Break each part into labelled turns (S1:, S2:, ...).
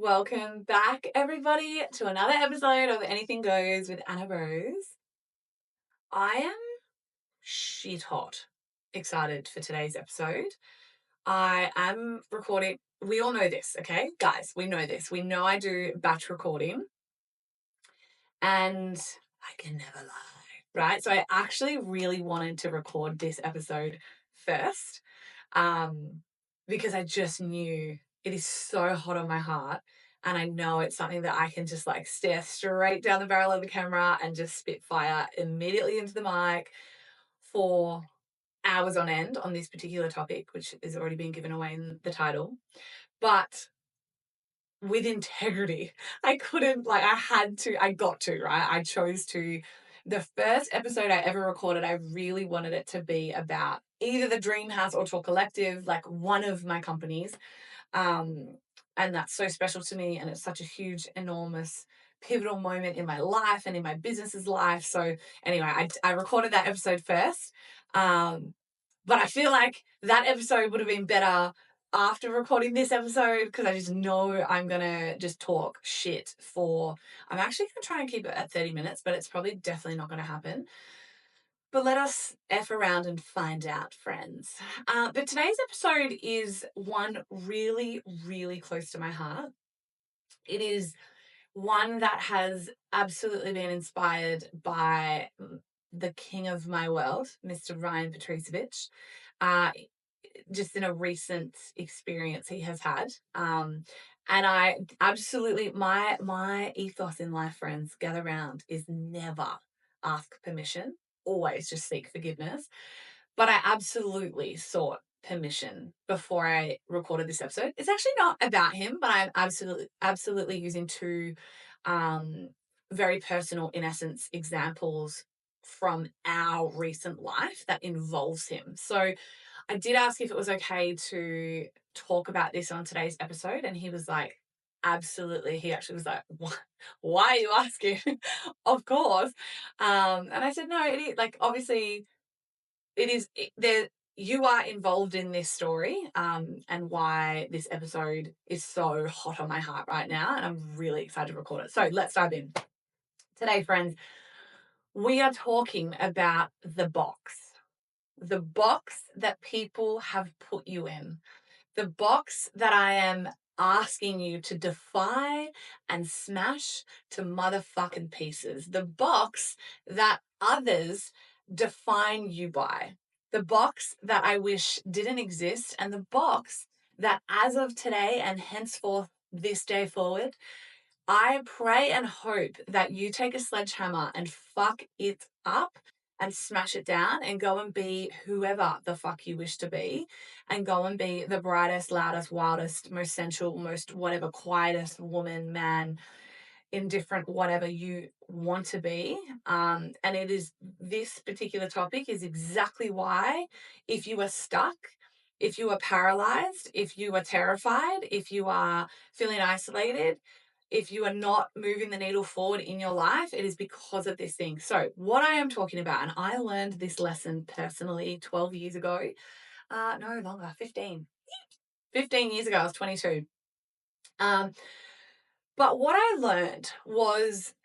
S1: Welcome back, everybody, to another episode of Anything Goes with Anna Rose. I am shit hot excited for today's episode. I am recording. We all know this, okay? Guys, we know this. We know I do batch recording and I can never lie, right? So I actually really wanted to record this episode first because I just knew it is so hot on my heart. And I know it's something that I can just like stare straight down the barrel of the camera and just spit fire immediately into the mic for hours on end on this particular topic, which is already been given away in the title. But with integrity, I couldn't, like, I got to, right? I chose to. The first episode I ever recorded, I really wanted it to be about either the Dream House or Talk Collective, like one of my companies. And that's so special to me. And it's such a huge, enormous, pivotal moment in my life and in my business's life. So anyway, I recorded that episode first. But I feel like that episode would have been better after recording this episode because I just know I'm going to just talk shit for, I'm actually going to try and keep it at 30 minutes, but it's probably definitely not going to happen. But let us F around and find out, friends. But today's episode is one really, really close to my heart. It is one that has absolutely been inspired by the king of my world, Mr. Ryan Patricevic, just in a recent experience he has had. And I absolutely, my ethos in life, friends, gather round, is never ask permission, always just seek forgiveness. But I absolutely sought permission before I recorded this episode. It's actually not about him, but I'm absolutely using two very personal, in essence, examples from our recent life that involves him. So I did ask if it was okay to talk about this on today's episode, and he was like, absolutely. He actually was like, why are you asking? Of course. And I said, no, it is, like, obviously it is there. You are involved in this story, and why this episode is so hot on my heart right now, and I'm really excited to record it. So let's dive in. Today, friends, we are talking about the box that people have put you in, the box that I am asking you to defy and smash to motherfucking pieces, the box that others define you by, the box that I wish didn't exist, and the box that as of today and henceforth this day forward, I pray and hope that you take a sledgehammer and fuck it up and smash it down and go and be whoever the fuck you wish to be, and go and be the brightest, loudest, wildest, most sensual, most whatever, quietest woman, man, indifferent, whatever you want to be. And it is, this particular topic is exactly why, if you are stuck, if you are paralyzed, if you are terrified, if you are feeling isolated, if you are not moving the needle forward in your life, it is because of this thing. So what I am talking about, and I learned this lesson personally 12 years ago, no longer, 15 years ago, I was 22. But what I learned was,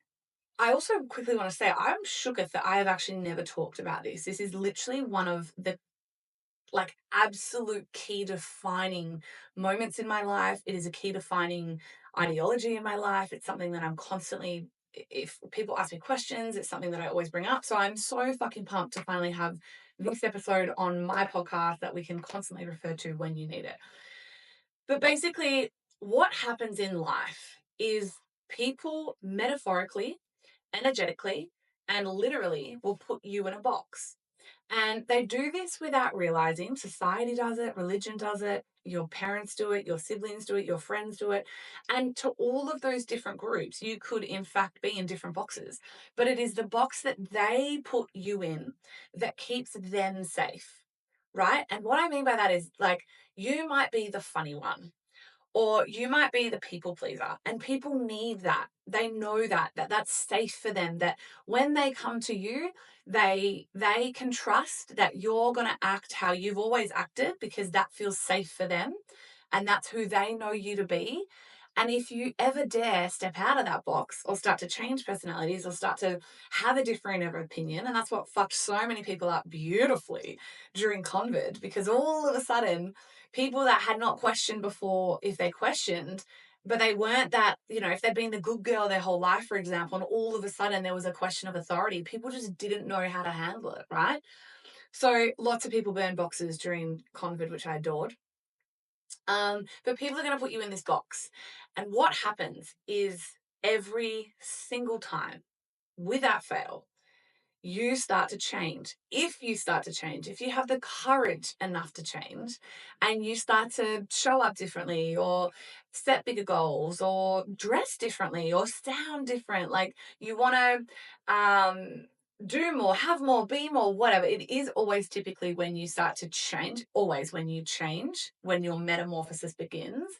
S1: I also quickly want to say, I'm shooketh that I have actually never talked about this. This is literally one of the like absolute key defining moments in my life. It is a key defining ideology in my life. It's something that I'm constantly, if people ask me questions, it's something that I always bring up. So I'm so fucking pumped to finally have this episode on my podcast that we can constantly refer to when you need it. But basically, what happens in life is people metaphorically, energetically, and literally will put you in a box. And they do this without realizing. Society does it, religion does it, your parents do it, your siblings do it, your friends do it. And to all of those different groups, you could in fact be in different boxes. But it is the box that they put you in that keeps them safe, right? And what I mean by that is, like, you might be the funny one, or you might be the people pleaser, and people need that. They know that that's safe for them, that when they come to you, they can trust that you're going to act how you've always acted because that feels safe for them, and that's who they know you to be. And if you ever dare step out of that box or start to change personalities or start to have a different of opinion, and that's what fucked so many people up beautifully during COVID, because all of a sudden, people that had not questioned before, if they questioned, but they weren't that, if they'd been the good girl their whole life, for example, and all of a sudden there was a question of authority, people just didn't know how to handle it, right? So lots of people burned boxes during COVID, which I adored. But people are going to put you in this box. And what happens is every single time, without fail, you start to change. If you start to change, if you have the courage enough to change and you start to show up differently or set bigger goals or dress differently or sound different, like you want to do more, have more, be more, whatever. It is always typically when you start to change, always when you change, when your metamorphosis begins.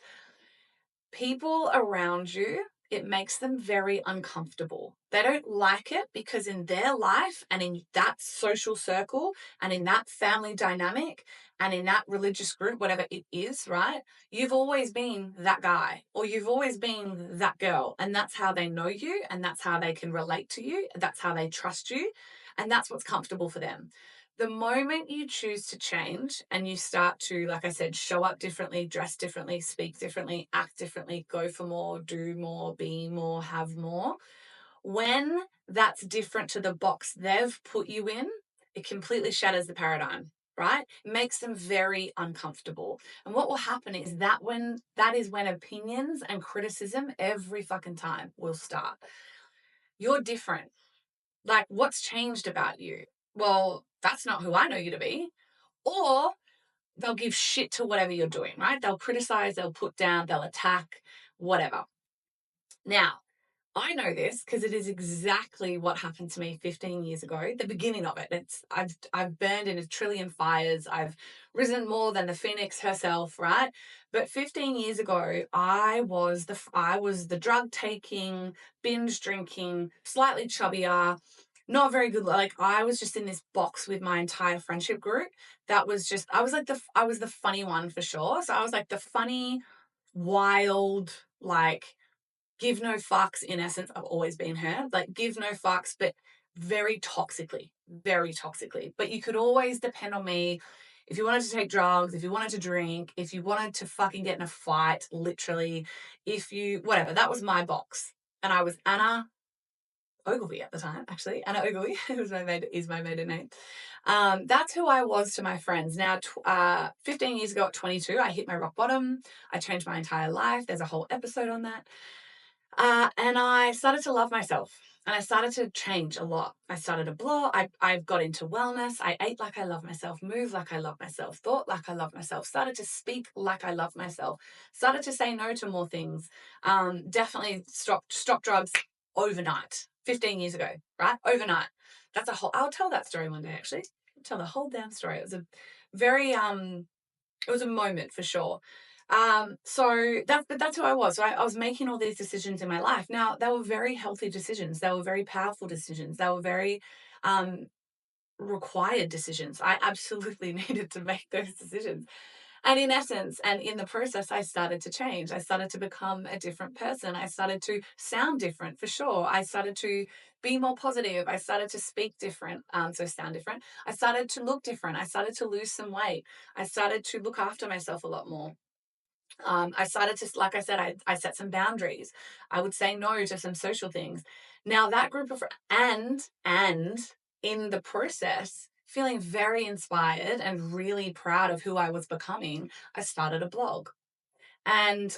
S1: People around you, it makes them very uncomfortable. They don't like it because in their life and in that social circle and in that family dynamic and in that religious group, whatever it is, right? You've always been that guy or you've always been that girl. And that's how they know you and that's how they can relate to you. That's how they trust you. And that's what's comfortable for them. The moment you choose to change and you start to, like I said, show up differently, dress differently, speak differently, act differently, go for more, do more, be more, have more, when that's different to the box they've put you in, it completely shatters the paradigm, right? It makes them very uncomfortable. And what will happen is that is when opinions and criticism every fucking time will start. You're different. Like, what's changed about you? Well, that's not who I know you to be. Or they'll give shit to whatever you're doing, right? They'll criticize, they'll put down, they'll attack, whatever. Now, I know this because it is exactly what happened to me 15 years ago, the beginning of it. I've burned in a trillion fires. I've risen more than the phoenix herself, right? But 15 years ago, I was the drug taking, binge drinking, slightly chubbier, not very good. Like I was just in this box with my entire friendship group. That was just I was the funny one for sure. So I was like the funny, wild, like give no fucks in essence. I've always been her, like give no fucks, but very toxically, very toxically. But you could always depend on me if you wanted to take drugs, if you wanted to drink, if you wanted to fucking get in a fight, literally, if you, whatever. That was my box. And I was Anna Ogilvy at the time, actually. Anna Ogilvy is my maiden name. That's who I was to my friends. Now, 15 years ago at 22, I hit my rock bottom. I changed my entire life. There's a whole episode on that. And I started to love myself and I started to change a lot. I started a blog. I got into wellness. I ate like I love myself, moved like I love myself, thought like I love myself, started to speak like I love myself, started to say no to more things. Definitely stopped drugs overnight, 15 years ago, right? Overnight. I'll tell that story one day, actually. I'll tell the whole damn story. It was a very, it was a moment for sure. So that's who I was. So I was making all these decisions in my life. Now, they were very healthy decisions. They were very powerful decisions. They were very required decisions. I absolutely needed to make those decisions. And in essence, and in the process, I started to change. I started to become a different person. I started to sound different for sure. I started to be more positive. I started to speak different, so sound different. I started to look different. I started to lose some weight. I started to look after myself a lot more. I started to, like I said, I set some boundaries. I would say no to some social things. Now that group of, and in the process, feeling very inspired and really proud of who I was becoming, I started a blog. And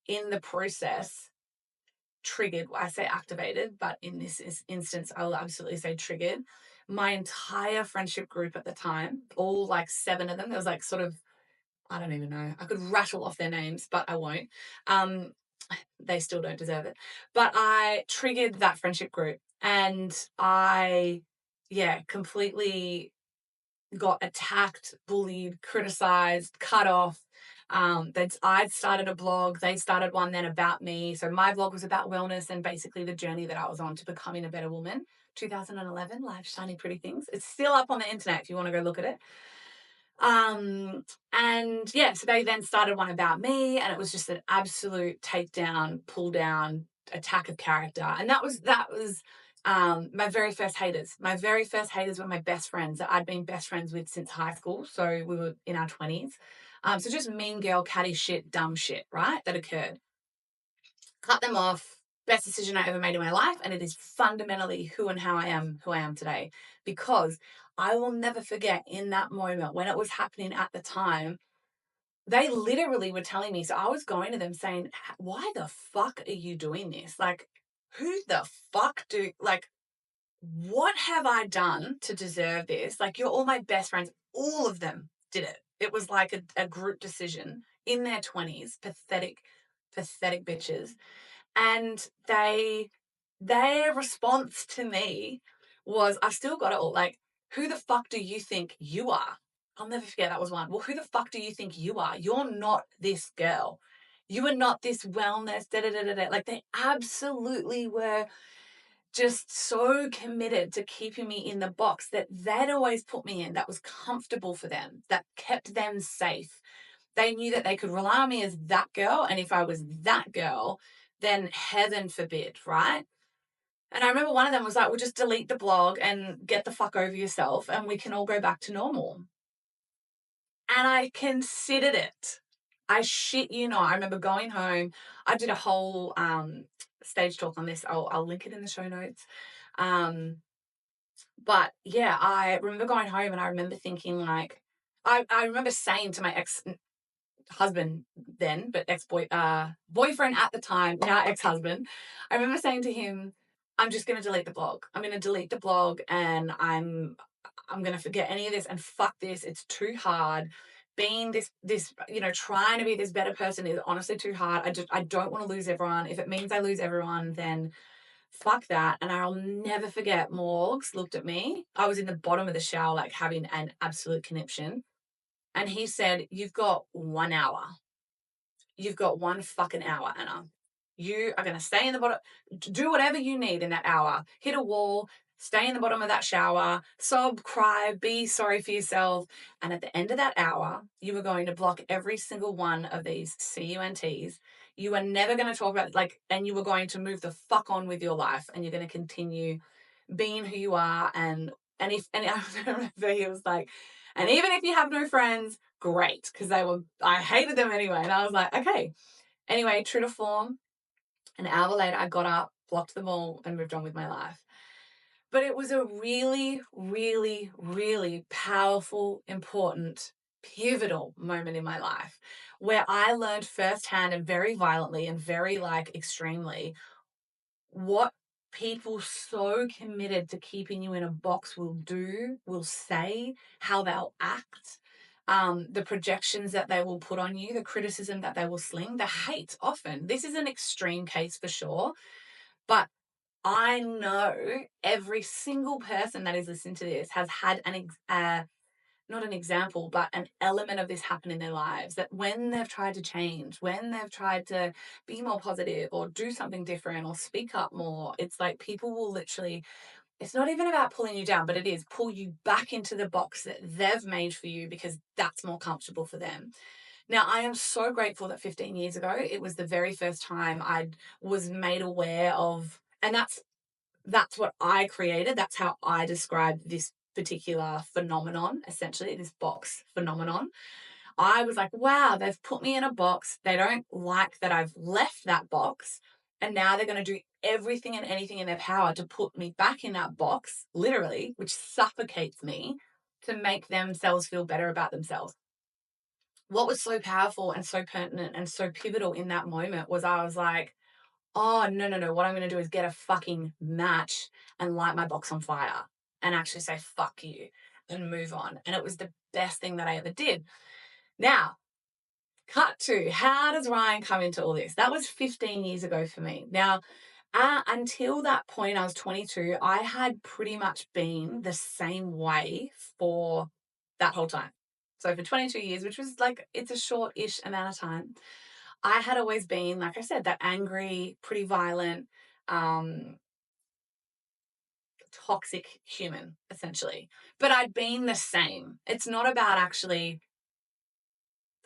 S1: in the process, triggered, I say activated, but in this instance, I will absolutely say triggered my entire friendship group at the time, all like 7 of them. There was like sort of, I don't even know. I could rattle off their names, but I won't. They still don't deserve it. But I triggered that friendship group and completely got attacked, bullied, criticized, cut off. I'd started a blog. They started one then about me. So my blog was about wellness and basically the journey that I was on to becoming a better woman. 2011, Life Shiny Pretty Things. It's still up on the internet if you want to go look at it. And yeah, so they then started one about me, and it was just an absolute takedown, pull down, attack of character. And that was my very first haters. My very first haters were my best friends that I'd been best friends with since high school. So we were in our 20s. So just mean girl, catty shit, dumb shit, right? That occurred. Cut them off. Best decision I ever made in my life. And it is fundamentally who I am today. Because I will never forget in that moment when it was happening at the time, they literally were telling me. So I was going to them saying, why the fuck are you doing this? Like, who the fuck what have I done to deserve this? Like, you're all my best friends. All of them did it. It was like a group decision in their 20s. Pathetic, pathetic bitches. And their response to me was, I still got it all. Like, who the fuck do you think you are? I'll never forget that was one. Well, who the fuck do you think you are? You're not this girl. You are not this wellness, da da da da da. Like, they absolutely were just so committed to keeping me in the box that they'd always put me in, that was comfortable for them, that kept them safe. They knew that they could rely on me as that girl. And if I was that girl, then heaven forbid, right? And I remember one of them was like, well, just delete the blog and get the fuck over yourself and we can all go back to normal. And I considered it. I shit you not. I remember going home. I did a whole stage talk on this. I'll link it in the show notes. But yeah, I remember going home and I remember thinking like, I remember saying to my ex-husband then, but boyfriend at the time, now ex-husband, I remember saying to him, I'm just going to delete the blog. I'm going to delete the blog and I'm going to forget any of this and fuck this. It's too hard. Being this, trying to be this better person is honestly too hard. I don't want to lose everyone. If it means I lose everyone, then fuck that. And I'll never forget Morgs looked at me. I was in the bottom of the shower, like having an absolute conniption. And he said, you've got 1 hour. You've got 1 fucking hour, Anna. You are going to stay in the bottom, do whatever you need in that hour. Hit a wall, stay in the bottom of that shower, sob, cry, be sorry for yourself. And at the end of that hour, you are going to block every single one of these CUNTs. You are never going to talk about and you are going to move the fuck on with your life and you're going to continue being who you are. And I remember he was like, and even if you have no friends, great, because I hated them anyway. And I was like, okay. Anyway, true to form, an hour later, I got up, blocked them all, and moved on with my life. But it was a really, really, really powerful, important, pivotal moment in my life where I learned firsthand and very violently and very extremely what people so committed to keeping you in a box will do, will say, how they'll act, the projections that they will put on you, the criticism that they will sling, the hate often. This is an extreme case for sure, but I know every single person that is listening to this has had not an example, but an element of this happen in their lives, that when they've tried to change, when they've tried to be more positive or do something different or speak up more, it's like people will literally, it's not even about pulling you down, but it is pull you back into the box that they've made for you because that's more comfortable for them. Now, I am so grateful that 15 years ago, it was the very first time I was made aware of, and that's what I created. That's how I describe this particular phenomenon, essentially, this box phenomenon. I was like, wow, they've put me in a box. They don't like that I've left that box. And now they're going to do everything and anything in their power to put me back in that box, literally, which suffocates me, to make themselves feel better about themselves. What was so powerful and so pertinent and so pivotal in that moment was I was like, oh, no. What I'm going to do is get a fucking match and light my box on fire and actually say, fuck you, and move on. And it was the best thing that I ever did. Now, cut to, how does Ryan come into all this? That was 15 years ago for me. Now, until that point, I was 22, I had pretty much been the same way for that whole time. So for 22 years, which was it's a short-ish amount of time, I had always been, like I said, that angry, pretty violent, toxic human, essentially. But I'd been the same. It's not about actually,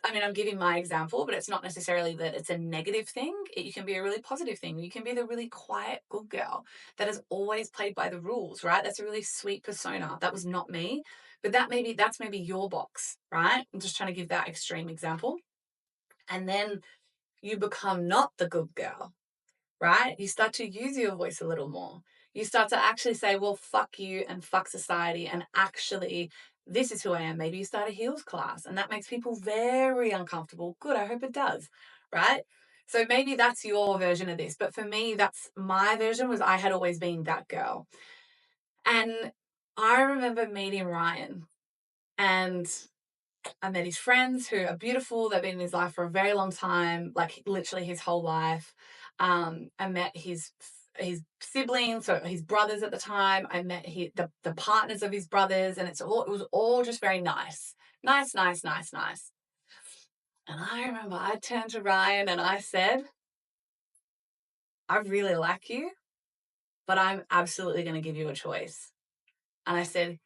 S1: I mean, I'm giving my example, but it's not necessarily that it's a negative thing. You can be a really positive thing. You can be the really quiet, good girl that has always played by the rules, right? That's a really sweet persona. That was not me, but that's maybe your box, right? I'm just trying to give that extreme example. And then you become not the good girl, right? You start to use your voice a little more. You start to actually say, well, fuck you and fuck society. And actually, this is who I am. Maybe you start a heels class and that makes people very uncomfortable. Good. I hope it does. Right. So maybe that's your version of this. But for me, that's my version was I had always been that girl. And I remember meeting Ryan and I met his friends who are beautiful. They've been in his life for a very long time, like literally his whole life. I met his siblings, so his brothers at the time. I met the partners of his brothers, and it was all just very nice. Nice. And I remember I turned to Ryan and I said, I really like you, but I'm absolutely going to give you a choice. And I said,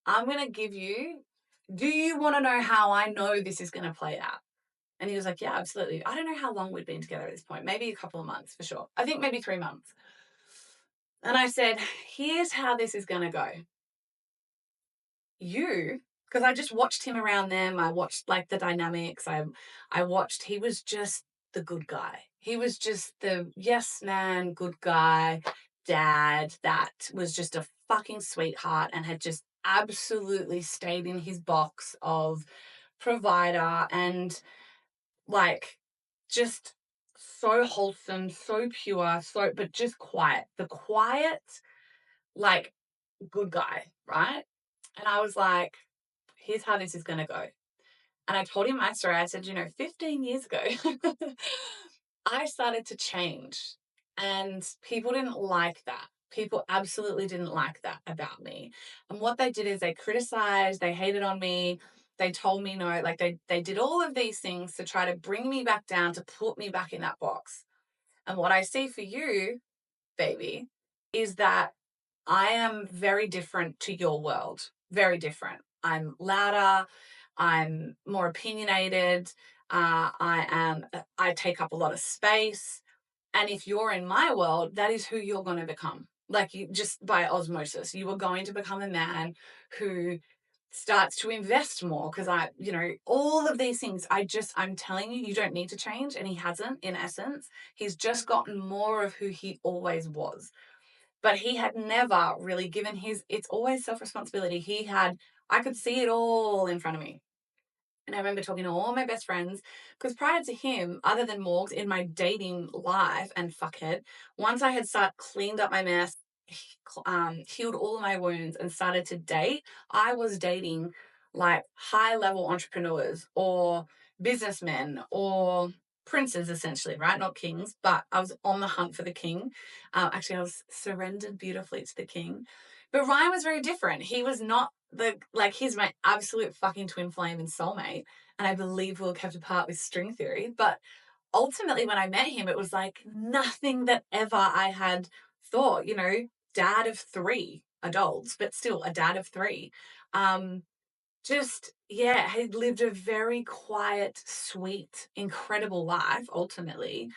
S1: I'm going to give you, do you want to know how I know this is going to play out? And he was like, yeah, absolutely. I don't know how long we'd been together at this point. Maybe a couple of months for sure. I think maybe 3 months. And I said, here's how this is going to go. Because I just watched him around them. I watched like the dynamics. I watched, he was just the good guy. He was just the yes man, good guy, dad that was just a fucking sweetheart and had just absolutely stayed in his box of provider and like just so wholesome, so pure, but just quiet. The quiet, like, good guy, right? And I was like, here's how this is going to go. And I told him my story. I said, 15 years ago, I started to change and people didn't like that. People absolutely didn't like that about me. And what they did is they criticized, they hated on me. They told me no, like they did all of these things to try to bring me back down, to put me back in that box. And what I see for you, baby, is that I am very different to your world. Very different. I'm louder. I'm more opinionated. I take up a lot of space. And if you're in my world, that is who you're going to become. Like you just by osmosis, you are going to become a man who starts to invest more because all of these things, I'm telling you, you don't need to change. And he hasn't, in essence. He's just gotten more of who he always was. But he had never really given it's always self-responsibility. I could see it all in front of me. And I remember talking to all my best friends because prior to him, other than Morgs, in my dating life and fuckhead, once I had cleaned up my mess, healed all of my wounds and started to date, I was dating like high-level entrepreneurs or businessmen or princes, essentially, right? Not kings, but I was on the hunt for the king. Actually, I was surrendered beautifully to the king. But Ryan was very different. He was not he's my absolute fucking twin flame and soulmate. And I believe we'll kept apart with string theory. But ultimately, when I met him, it was like nothing that ever I had thought, dad of 3 adults, but still a dad of 3. He lived a very quiet, sweet, incredible life, ultimately,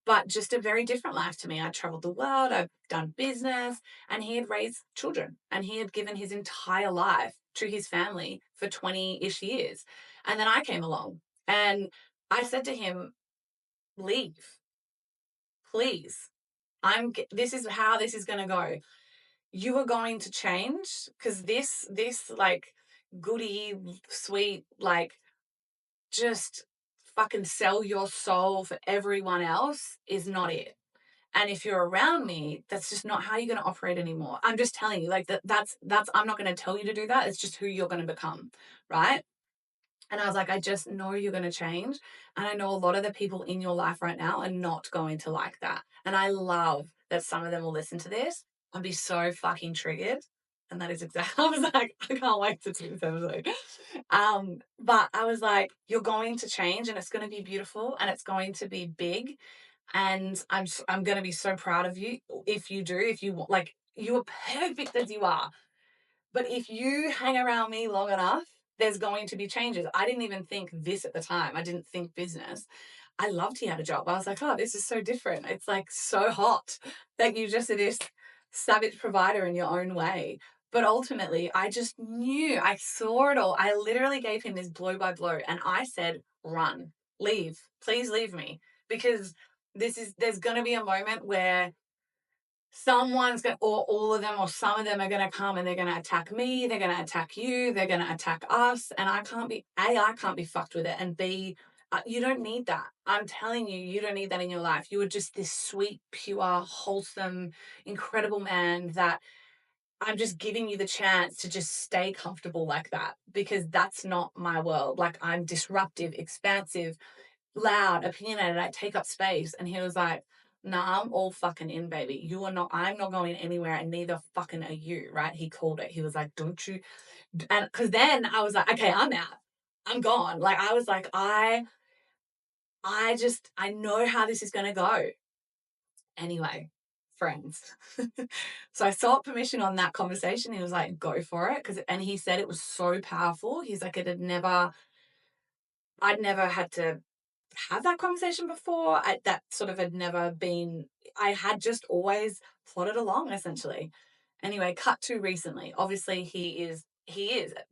S1: but just a very different life to me. I traveled the world, I've done business, and he had raised children and he had given his entire life to his family for 20-ish years. And then I came along and I said to him, leave, please. This is how this is going to go. You are going to change because this like goody, sweet, like just fucking sell your soul for everyone else is not it. And if you're around me, that's just not how you're going to operate anymore. I'm just telling you, like that's I'm not going to tell you to do that. It's just who you're going to become, right? And I was like, I just know you're going to change. And I know a lot of the people in your life right now are not going to like that. And I love that some of them will listen to this and be so fucking triggered. And that is exactly, I was like, I can't wait to do this episode. But I was like, you're going to change and it's going to be beautiful and it's going to be big. And I'm going to be so proud of you if you do, if you like, You are perfect as you are. But if you hang around me long enough, there's going to be changes. I didn't even think this at the time. I didn't think business. I loved he had a job. I was like, oh, this is so different. It's like so hot that you just are this savage provider in your own way. But ultimately, I just knew, I saw it all. I literally gave him this blow by blow and I said, run, leave, please leave me. Because there's going to be a moment where someone's going, or all of them, or some of them are going to come and they're going to attack me. They're going to attack you. They're going to attack us. And I can't be fucked with it. And B, you don't need that. I'm telling you, you don't need that in your life. You are just this sweet, pure, wholesome, incredible man that I'm just giving you the chance to just stay comfortable like that, because that's not my world. Like, I'm disruptive, expansive, loud, opinionated, I take up space. And he was like, nah, I'm all fucking in, baby. You are not, I'm not going anywhere, and neither fucking are you, right? He called it. He was like, don't you? And because then I was like, okay, I'm out. I'm gone. Like, I was like, I know how this is going to go. Anyway, friends. So I sought permission on that conversation. He was like, go for it. And he said it was so powerful. He's like, I'd never had to have that conversation before. That sort of had never been, I had just always plodded along essentially. Anyway, cut to recently. Obviously he is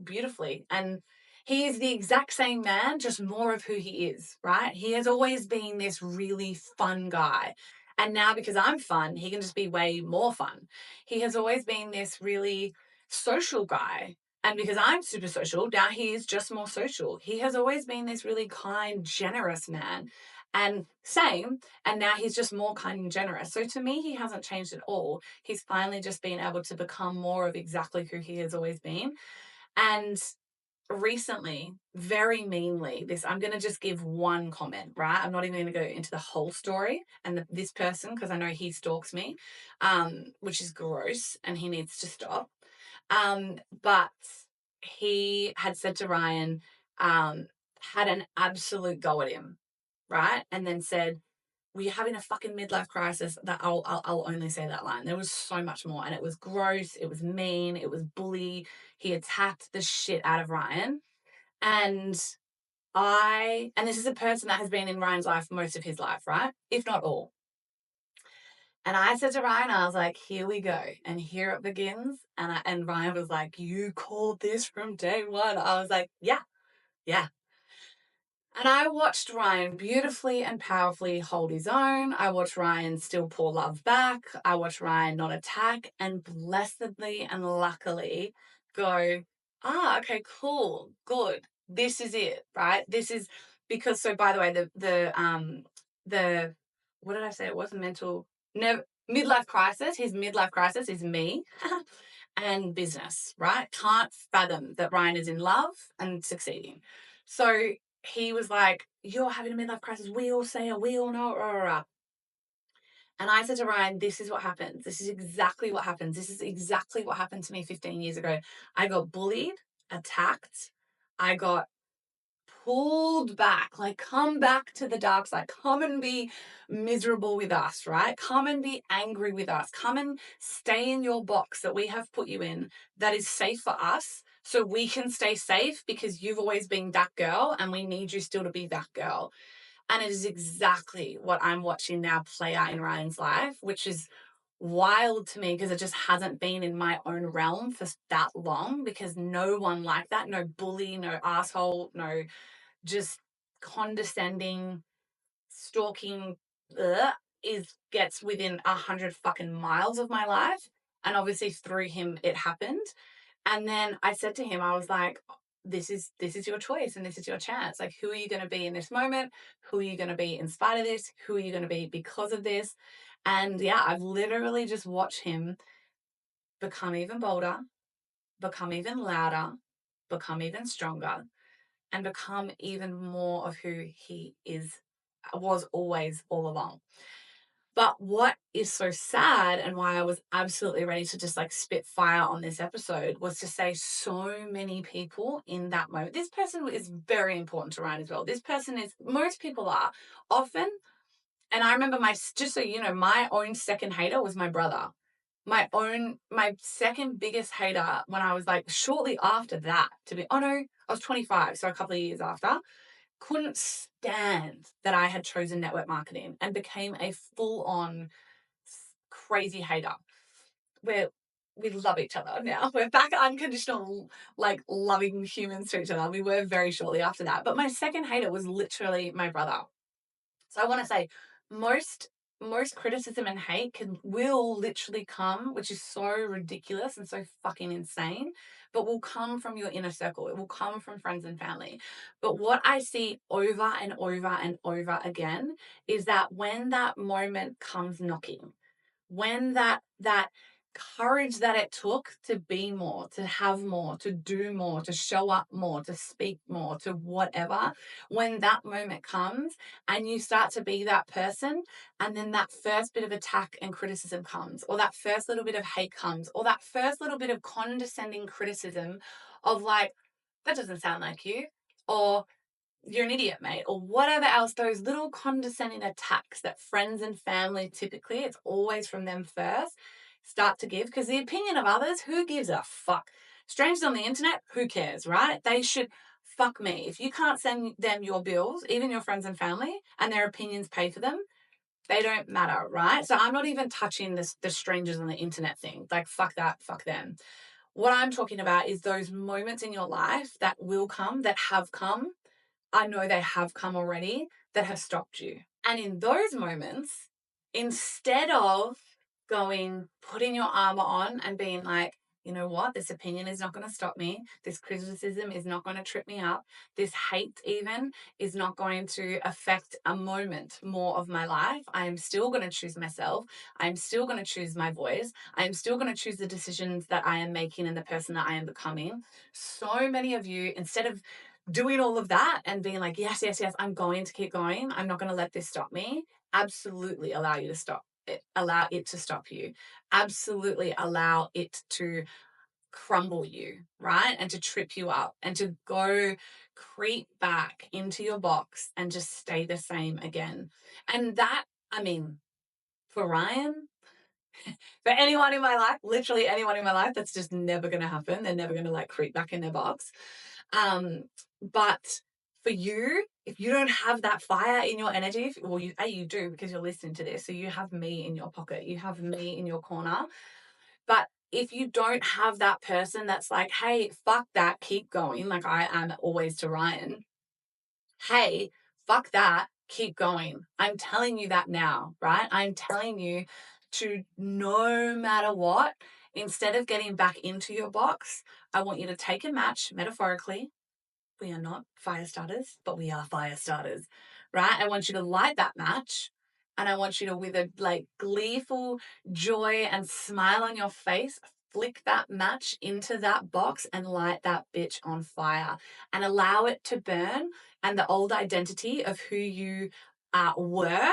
S1: beautifully, and he is the exact same man, just more of who he is, right? He has always been this really fun guy. And now, because I'm fun, he can just be way more fun. He has always been this really social guy. And because I'm super social, now he is just more social. He has always been this really kind, generous man. And same, and now he's just more kind and generous. So to me, he hasn't changed at all. He's finally just been able to become more of exactly who he has always been. And recently, very meanly, I'm going to just give one comment, right? I'm not even going to go into the whole story and this person, because I know he stalks me, which is gross and he needs to stop. But he had said to Ryan, had an absolute go at him, right? And then said, were you having a fucking midlife crisis? That I'll only say that line. There was so much more, and it was gross. It was mean. It was bully. He attacked the shit out of Ryan. And this is a person that has been in Ryan's life most of his life, right? If not all. And I said to Ryan, I was like, here we go. And here it begins. And Ryan was like, you called this from day one. I was like, yeah. And I watched Ryan beautifully and powerfully hold his own. I watched Ryan still pour love back. I watched Ryan not attack, and blessedly and luckily go, okay, cool, good. This is it, right? This is because, so by the way, the what did I say? It wasn't mental, never, midlife crisis. His midlife crisis is me and business, right? Can't fathom that Ryan is in love and succeeding. So he was like, you're having a midlife crisis. We all say it. We all know it. Rah, rah, rah. And I said to Ryan, this is what happens. This is exactly what happens. This is exactly what happened to me 15 years ago. I got bullied, attacked. I got pulled back, like, come back to the dark side. Come and be miserable with us, right? Come and be angry with us. Come and stay in your box that we have put you in that is safe for us, so we can stay safe, because you've always been that girl and we need you still to be that girl. And it is exactly what I'm watching now play out in Ryan's life, which is wild to me because it just hasn't been in my own realm for that long, because no one like that, no bully, no asshole, no just condescending, stalking, gets within 100 fucking miles of my life. And obviously through him, it happened. And then I said to him, I was like, this is your choice and this is your chance. Like, who are you going to be in this moment? Who are you going to be in spite of this? Who are you going to be because of this? And yeah, I've literally just watched him become even bolder, become even louder, become even stronger, and become even more of who he was always all along. But what is so sad, and why I was absolutely ready to just like spit fire on this episode, was to say so many people in that moment. This person is very important to Ryan as well. This person is, most people are often, and I remember just so you know, my own second hater was my brother. my second biggest hater when I was like shortly after that, I was 25, so a couple of years after, couldn't stand that I had chosen network marketing and became a full-on crazy hater. We love each other now. We're back unconditional, like loving humans to each other. We were very shortly after that. But my second hater was literally my brother. So I want to say most criticism and hate will literally come, which is so ridiculous and so fucking insane, but will come from your inner circle. It will come from friends and family. But what I see over and over and over again is that when that moment comes knocking, when that courage that it took to be more, to have more, to do more, to show up more, to speak more, to whatever, when that moment comes and you start to be that person, and then that first bit of attack and criticism comes, or that first little bit of hate comes, or that first little bit of condescending criticism of like, that doesn't sound like you, or you're an idiot, mate, or whatever else, those little condescending attacks that friends and family, typically, it's always from them first, start to give. Because the opinion of others, who gives a fuck? Strangers on the internet, who cares, right? They should fuck me. If you can't send them your bills, even your friends and family, and their opinions pay for them, they don't matter, right? So I'm not even touching the strangers on the internet thing. Like, fuck that, fuck them. What I'm talking about is those moments in your life that will come, that have come, I know they have come already, that have stopped you. And in those moments, instead of putting your armor on and being like, you know what, this opinion is not going to stop me. This criticism is not going to trip me up. This hate even is not going to affect a moment more of my life. I am still going to choose myself. I'm still going to choose my voice. I'm still going to choose the decisions that I am making and the person that I am becoming. So many of you, instead of doing all of that and being like, yes, yes, yes, I'm going to keep going, I'm not going to let this stop me, absolutely allow you to stop it, allow it to stop you, absolutely allow it to crumble you, right? And to trip you up and to go creep back into your box and just stay the same again. And that, I mean, for Ryan, for anyone in my life, literally anyone in my life, that's just never going to happen. They're never going to like creep back in their box. But for you, if you don't have that fire in your energy, well, you do because you're listening to this. So you have me in your pocket, you have me in your corner. But if you don't have that person that's like, hey, fuck that, keep going, like I am always to Ryan, hey, fuck that, keep going. I'm telling you that now, right? I'm telling you to, no matter what, instead of getting back into your box, I want you to take a match, metaphorically. We are not fire starters, but we are fire starters, right? I want you to light that match, and I want you to, with a like gleeful joy and smile on your face, flick that match into that box and light that bitch on fire and allow it to burn. And the old identity of who you were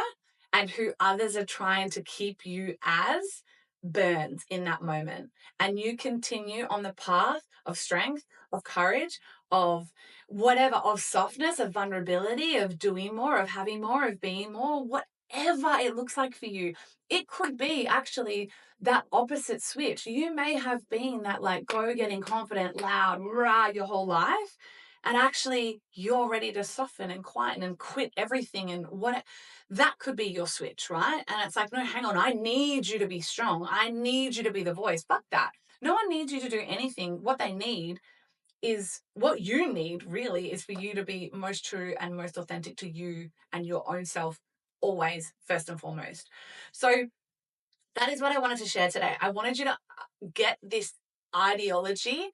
S1: and who others are trying to keep you as burns in that moment. And you continue on the path of strength, of courage, of whatever, of softness, of vulnerability, of doing more, of having more, of being more, whatever it looks like for you. It could be actually that opposite switch. You may have been that like go getting confident, loud, rah your whole life. And actually you're ready to soften and quieten and quit everything. And that could be your switch, right? And it's like, no, hang on. I need you to be strong. I need you to be the voice. Fuck that. No one needs you to do anything. What you need really is for you to be most true and most authentic to you and your own self, always, first and foremost. So that is what I wanted to share today. I wanted you to get this ideology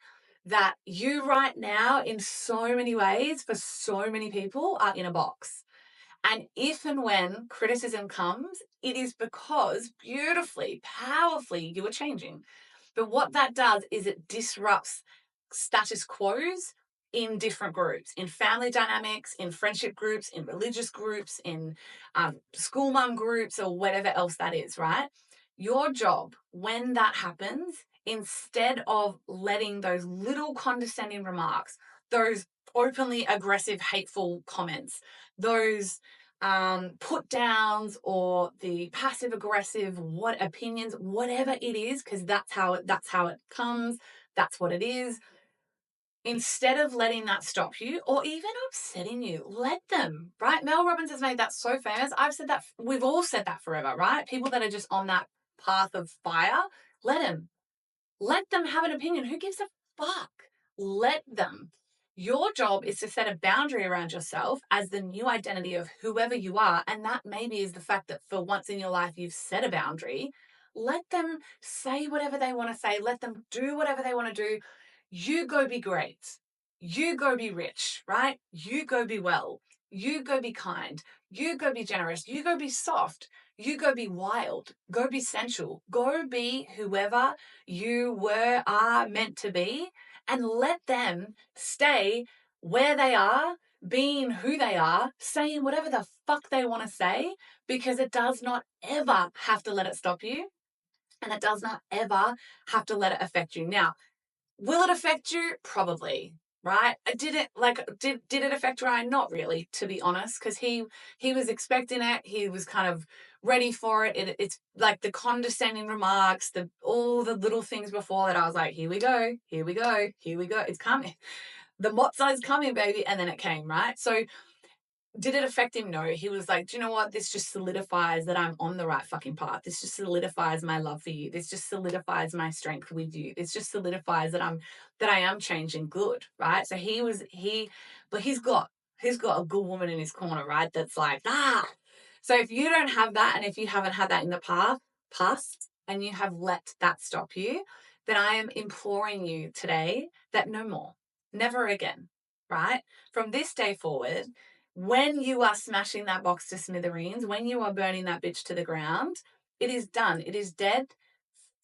S1: that you right now, in so many ways, for so many people, are in a box. And if and when criticism comes, it is because beautifully, powerfully, you are changing. But what that does is it disrupts status quos in different groups, in family dynamics, in friendship groups, in religious groups, in school mum groups, or whatever else that is, right? Your job when that happens, instead of letting those little condescending remarks, those openly aggressive, hateful comments, those put downs or the passive aggressive what opinions, whatever it is, because that's how it comes. That's what it is. Instead of letting that stop you or even upsetting you, let them, right? Mel Robbins has made that so famous. I've said that. We've all said that forever, right? People that are just on that path of fire, let them. Let them have an opinion. Who gives a fuck? Let them. Your job is to set a boundary around yourself as the new identity of whoever you are. And that maybe is the fact that for once in your life, you've set a boundary. Let them say whatever they want to say. Let them do whatever they want to do. You go be great. You go be rich, right? You go be well. You go be kind. You go be generous. You go be soft. You go be wild. Go be sensual. Go be whoever you are meant to be, and let them stay where they are, being who they are, saying whatever the fuck they want to say, because it does not ever have to let it stop you. And it does not ever have to let it affect you. Now, will it affect you? Probably, right? Did it affect Ryan? Not really, to be honest, because he was expecting it. He was kind of ready for it. It's like the condescending remarks, all the little things before that. I was like, here we go, here we go, here we go. It's coming. The mozza's coming, baby. And then it came, right? So did it affect him? No. He was like, do you know what? This just solidifies that I'm on the right fucking path. This just solidifies my love for you. This just solidifies my strength with you. This just solidifies that I am changing good, right? So but he's got a good woman in his corner, right? That's like, So if you don't have that, and if you haven't had that in the past, and you have let that stop you, then I am imploring you today that no more, never again, right? From this day forward, when you are smashing that box to smithereens, when you are burning that bitch to the ground, it is done. It is dead.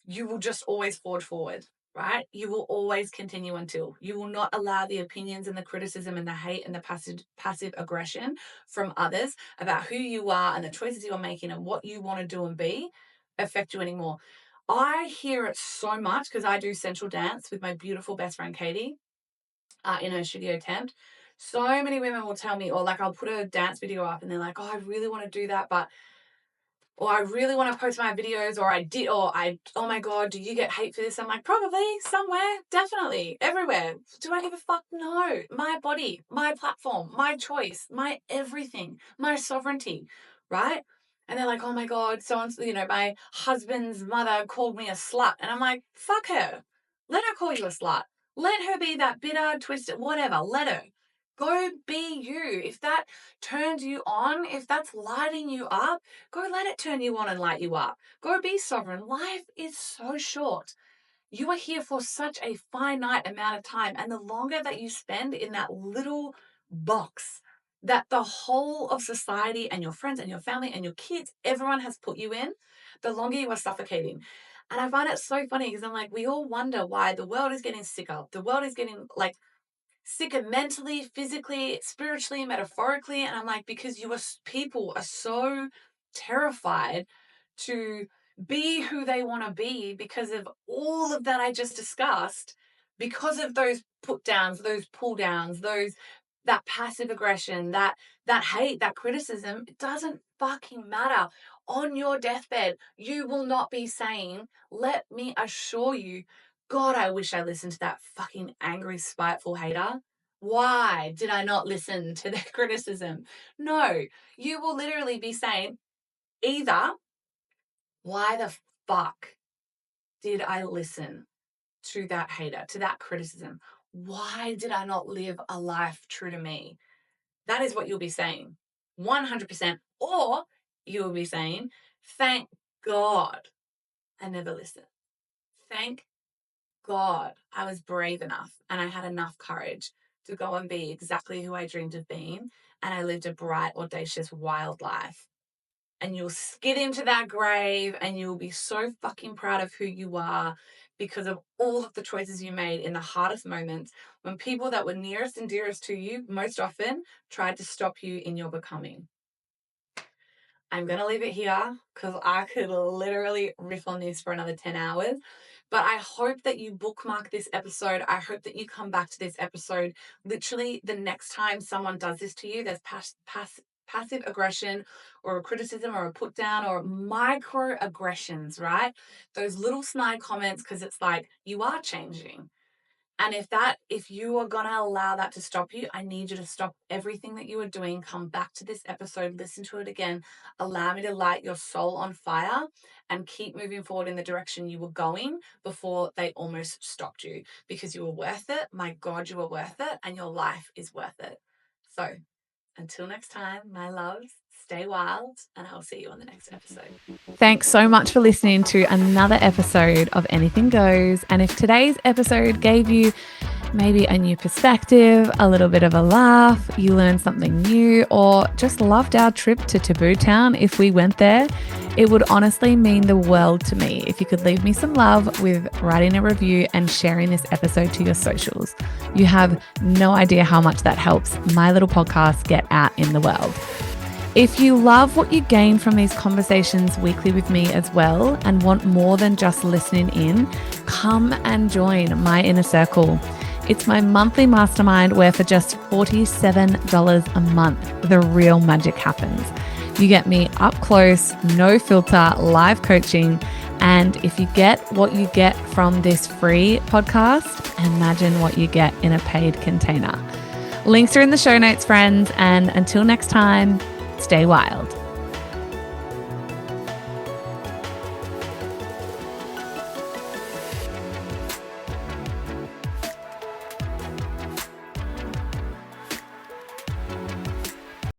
S1: You will just always forge forward, right? You will always continue until you will not allow the opinions and the criticism and the hate and the passive aggression from others about who you are and the choices you're making and what you want to do and be affect you anymore. I hear it so much because I do sensual dance with my beautiful best friend Katie in her studio tent. So many women will tell me, or like I'll put a dance video up and they're like, oh, I really want to do that, or I really want to post my videos, oh my God, do you get hate for this? I'm like, probably, somewhere, definitely, everywhere. Do I give a fuck? No. My body, my platform, my choice, my everything, my sovereignty, right? And they're like, oh my God, my husband's mother called me a slut. And I'm like, fuck her. Let her call you a slut. Let her be that bitter, twisted, whatever. Let her. Go be you. If that turns you on, if that's lighting you up, go let it turn you on and light you up. Go be sovereign. Life is so short. You are here for such a finite amount of time. And the longer that you spend in that little box that the whole of society and your friends and your family and your kids, everyone has put you in, the longer you are suffocating. And I find it so funny because I'm like, we all wonder why the world is getting sicker. The world is getting like sicker mentally, physically, spiritually, metaphorically. And I'm like, because people are so terrified to be who they want to be because of all of that I just discussed, because of those put downs, those pull downs, that passive aggression, that hate, that criticism. It doesn't fucking matter. On your deathbed, you will not be saying, let me assure you, God, I wish I listened to that fucking angry, spiteful hater. Why did I not listen to their criticism? No, you will literally be saying either, why the fuck did I listen to that hater, to that criticism? Why did I not live a life true to me? That is what you'll be saying, 100%. Or you will be saying, thank God I never listened. Thank God I was brave enough and I had enough courage to go and be exactly who I dreamed of being. And I lived a bright, audacious, wild life. And you'll skid into that grave and you'll be so fucking proud of who you are because of all of the choices you made in the hardest moments when people that were nearest and dearest to you most often tried to stop you in your becoming. I'm going to leave it here because I could literally riff on this for another 10 hours. But I hope that you bookmark this episode. I hope that you come back to this episode literally the next time someone does this to you. There's passive aggression or a criticism or a put down or microaggressions, right? Those little snide comments, because it's like, you are changing. And if you are going to allow that to stop you, I need you to stop everything that you are doing. Come back to this episode, listen to it again. Allow me to light your soul on fire and keep moving forward in the direction you were going before they almost stopped you, because you were worth it. My God, you are worth it, and your life is worth it. So until next time, my loves, stay wild, and I'll see you on the next episode.
S2: Thanks so much for listening to another episode of Anything Goes. And if today's episode gave you maybe a new perspective, a little bit of a laugh, you learned something new, or just loved our trip to Taboo Town if we went there, it would honestly mean the world to me if you could leave me some love with writing a review and sharing this episode to your socials. You have no idea how much that helps my little podcast get out in the world. If you love what you gain from these conversations weekly with me as well and want more than just listening in, come and join my inner circle. It's my monthly mastermind where for just $47 a month, the real magic happens. You get me up close, no filter, live coaching. And if you get what you get from this free podcast, imagine what you get in a paid container. Links are in the show notes, friends. And until next time, stay wild.